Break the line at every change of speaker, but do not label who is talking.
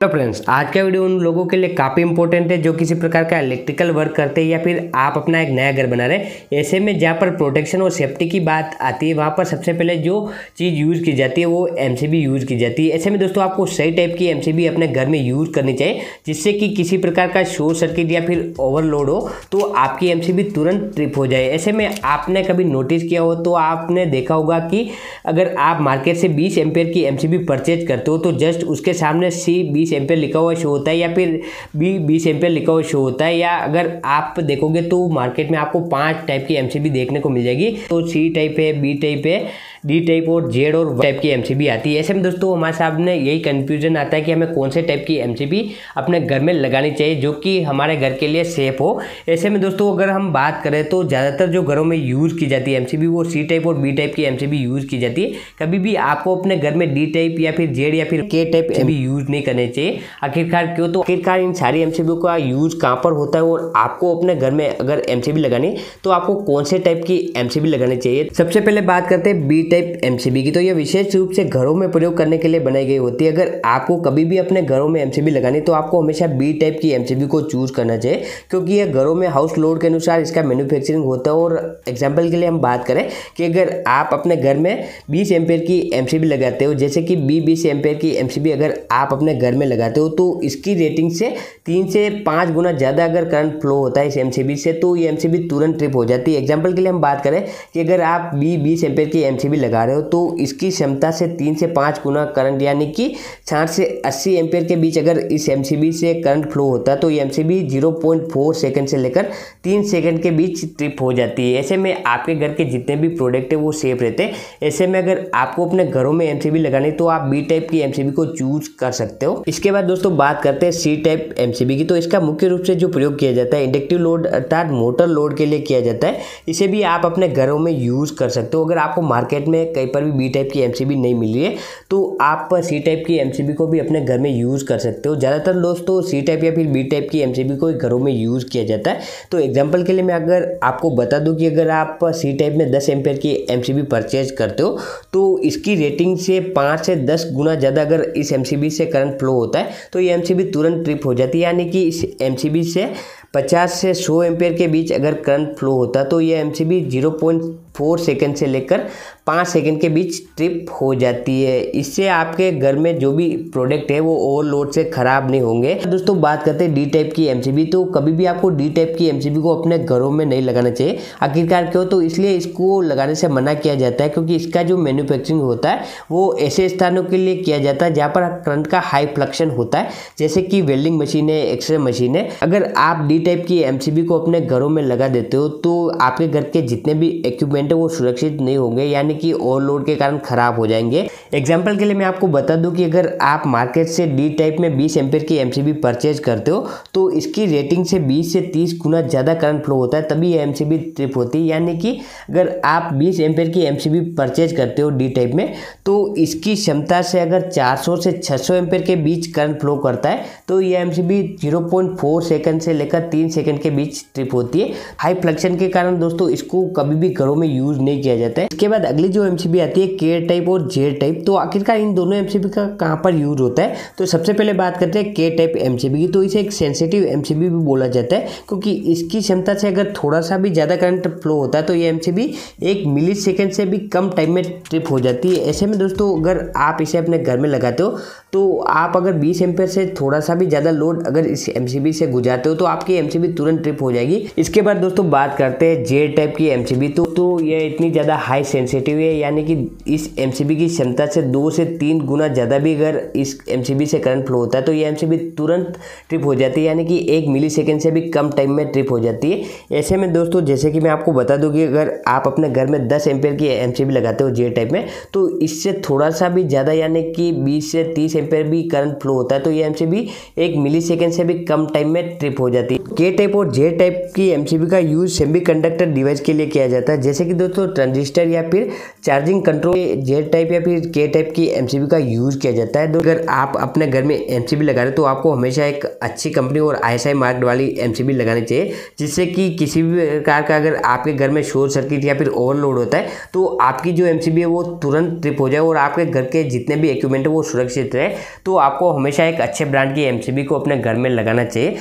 तो फ्रेंड्स, आज का वीडियो उन लोगों के लिए काफ़ी इंपॉर्टेंट है जो किसी प्रकार का इलेक्ट्रिकल वर्क करते हैं या फिर आप अपना एक नया घर बना रहे हैं। ऐसे में जहाँ पर प्रोटेक्शन और सेफ्टी की बात आती है वहाँ पर सबसे पहले जो चीज़ यूज़ की जाती है वो एमसीबी यूज़ की जाती है। ऐसे में दोस्तों आपको सही टाइप की एमसीबी अपने घर में यूज़ करनी चाहिए जिससे कि किसी प्रकार का शॉर्ट सर्किट या फिर ओवरलोड हो तो आपकी एमसीबी तुरंत ट्रिप हो जाए। ऐसे में आपने कभी नोटिस किया हो तो आपने देखा होगा कि अगर आप मार्केट से 20 एम्पेयर की एमसीबी परचेज करते हो तो जस्ट उसके सामने सी 20 एम्पेयर लिखा हुआ शो होता है या फिर बी 20 एम्पेयर लिखा हुआ शो होता है। या अगर आप देखोगे तो मार्केट में आपको 5 टाइप की एमसीबी देखने को मिल जाएगी। तो सी टाइप है, बी टाइप है, डी टाइप और जेड और टाइप की एमसीबी आती है। ऐसे में दोस्तों हमारे सामने यही कंफ्यूजन आता है कि हमें कौन से टाइप की एमसीबी अपने घर में लगानी चाहिए जो कि हमारे घर के लिए सेफ हो। ऐसे में दोस्तों अगर हम बात करें तो ज़्यादातर जो घरों में यूज़ की जाती है एमसीबी वो सी टाइप और बी टाइप की एमसीबी यूज़ की जाती है। कभी भी आपको अपने घर में डी टाइप या फिर जेड या फिर के टाइप एमसीबी यूज़ नहीं करने चाहिए। आखिरकार क्यों? तो आखिरकार इन सारी एमसीबी का यूज़ कहाँ पर होता है और आपको अपने घर में अगर एमसीबी लगानी तो आपको कौन से टाइप की एमसीबी लगानी चाहिए। सबसे पहले बात करते हैं बी टाइप एमसीबी की। तो ये विशेष रूप से घरों में प्रयोग करने के लिए बनाई गई होती है। अगर आपको कभी भी अपने घरों में एमसीबी लगानी तो आपको हमेशा बी टाइप की एमसीबी को चूज करना चाहिए क्योंकि ये घरों में हाउस लोड के अनुसार इसका मैन्युफैक्चरिंग होता है। और एग्जाम्पल के लिए हम बात करें कि अगर आप अपने घर में 20 एम्पेयर की एमसीबी लगाते हो, जैसे कि बी 20 एम्पेयर की एमसीबी अगर आप अपने घर में लगाते हो तो इसकी रेटिंग से 3 से 5 गुना ज़्यादा अगर करंट फ्लो होता है इस एमसीबी से तो ये एमसीबी तुरंत ट्रिप हो जाती है। एग्जाम्पल के लिए हम बात करें कि अगर आप बी 20 एम्पेयर की एमसीबी लगा रहे हो तो इसकी क्षमता से 3 से 5 गुना करंट यानी कि 60 से 80 एम्पेयर के बीच अगर इस एमसीबी से करंट फ्लो होता है तो ये एमसीबी 0.4 सेकंड से लेकर 3 सेकंड के बीच ट्रिप हो जाती है। ऐसे में आपके घर के जितने भी प्रोडक्ट है वो सेफ रहते हैं। ऐसे में अगर आपको अपने घरों में एमसीबी लगानी तो आप बी टाइप की एमसीबी को चूज कर सकते हो। इसके बाद दोस्तों बात करते हैं सी टाइप एमसीबी की। तो इसका मुख्य रूप से जो प्रयोग किया जाता है इंडक्टिव लोड अर्थात मोटर लोड के लिए किया जाता है। इसे भी आप अपने घरों में यूज कर सकते हो। अगर आपको मार्केट में कहीं पर भी बी टाइप की एमसीबी नहीं मिल रही है तो आप सी टाइप की एमसीबी को भी अपने घर में यूज कर सकते हो। ज़्यादातर दोस्तों सी टाइप या फिर बी टाइप की एमसीबी को घरों में यूज किया जाता है। तो एग्जांपल के लिए मैं अगर आपको बता दूं कि अगर आप सी टाइप में 10 एम्पेयर की एमसीबी परचेज करते हो तो इसकी रेटिंग से 5 से 10 गुना ज़्यादा अगर इस एमसीबी से करंट फ्लो होता है तो ये एमसीबी तुरंत ट्रिप हो जाती है। यानी कि इस एमसीबी से 50 से 100 एम्पेयर के बीच अगर करंट फ्लो होता है तो ये एमसीबी 0.4 सेकंड से लेकर 5 सेकंड के बीच ट्रिप हो जाती है। इससे आपके घर में जो भी प्रोडक्ट है वो ओवरलोड से खराब नहीं होंगे। दोस्तों बात करते हैं डी टाइप की एमसीबी। तो कभी भी आपको डी टाइप की एमसीबी को अपने घरों में नहीं लगाना चाहिए। आखिरकार क्यों? तो इसलिए इसको लगाने से मना किया जाता है क्योंकि इसका जो मैन्युफैक्चरिंग होता है वो ऐसे स्थानों के लिए किया जाता है जहाँ पर करंट का हाई फ्लक्शन होता है, जैसे कि वेल्डिंग मशीन है, एक्सरे मशीन है। अगर आप डी टाइप की एमसीबी को अपने घरों में लगा देते हो तो आपके घर के जितने भी इक्विपमेंट है वो सुरक्षित नहीं होंगे यानी कि ओवरलोड के कारण खराब हो जाएंगे। एग्जांपल के लिए मैं आपको बता दूं कि अगर आप मार्केट से डी टाइप में 20 एम्पेयर की एमसीबी परचेज करते हो तो इसकी रेटिंग से 20 से 30 गुना ज़्यादा करंट फ्लो होता है तभी ये एमसीबी ट्रिप होती है। यानी कि अगर आप 20 एम्पेयर की एमसीबी परचेज करते हो डी टाइप में तो इसकी क्षमता से अगर 400 से 600 एम्पेयर के बीच करंट फ्लो करता है तो ये एमसीबी 0.4 सेकंड से लेकर 3 सेकंड के बीच ट्रिप होती है। हाई फ्लक्शन के कारण दोस्तों इसको कभी भी घरों में यूज नहीं किया जाता है। इसके बाद अगली जो एमसीबी आती है के टाइप और जे टाइप। तो आखिरकार इन दोनों एमसीबी का कहाँ पर यूज होता है? तो सबसे पहले बात करते हैं के टाइप एमसीबी की। तो इसे एक सेंसिटिव एमसीबी भी बोला जाता है क्योंकि इसकी क्षमता से अगर थोड़ा सा भी ज़्यादा करंट फ्लो होता है तो ये एमसीबी 1 मिली सेकेंड से भी कम टाइम में ट्रिप हो जाती है। ऐसे में दोस्तों अगर आप इसे अपने घर में लगाते हो तो आप अगर 20 एम्पेयर से थोड़ा सा भी ज़्यादा लोड अगर इस एमसीबी से गुजारते हो तो आपकी एमसीबी तुरंत ट्रिप हो जाएगी। इसके बाद दोस्तों बात करते हैं जे टाइप की एमसीबी। तो ये इतनी ज़्यादा हाई सेंसिटिव है यानी कि इस एमसीबी की क्षमता से 2 से 3 गुना ज़्यादा भी अगर इस एमसीबी से करंट फ्लो होता है तो ये एमसीबी तुरंत ट्रिप हो जाती है यानी कि 1 मिली सेकेंड से भी कम टाइम में ट्रिप हो जाती है। ऐसे में दोस्तों जैसे कि मैं आपको बता दूं कि अगर आप अपने घर में 10 एम्पेयर की एमसीबी लगाते हो जे टाइप में तो इससे थोड़ा सा भी ज़्यादा यानी कि 20 से 30 एम्पेयर भी करंट फ्लो होता है तो ये एमसीबी 1 मिली सेकेंड से भी कम टाइम में ट्रिप हो जाती है। के टाइप और जे टाइप की एमसीबी का यूज सेमीकंडक्टर डिवाइस के लिए किया जाता है। जैसे कि दोस्तों ट्रांजिस्टर या फिर चार्जिंग कंट्रोल जेड टाइप या फिर के टाइप की एमसीबी का यूज़ किया जाता है। तो अगर आप अपने घर में एमसीबी लगा रहे हैं तो आपको हमेशा एक अच्छी कंपनी और आईएसआई मार्क वाली एमसीबी लगानी चाहिए, जिससे कि किसी भी प्रकार का अगर आपके घर में शॉर्ट सर्किट या फिर ओवरलोड होता है तो आपकी जो एमसीबी है वो तुरंत ट्रिप हो जाए और आपके घर के जितने भी इक्विपमेंट है वो सुरक्षित रहे। तो आपको हमेशा एक अच्छे ब्रांड की एमसीबी को अपने घर में लगाना चाहिए।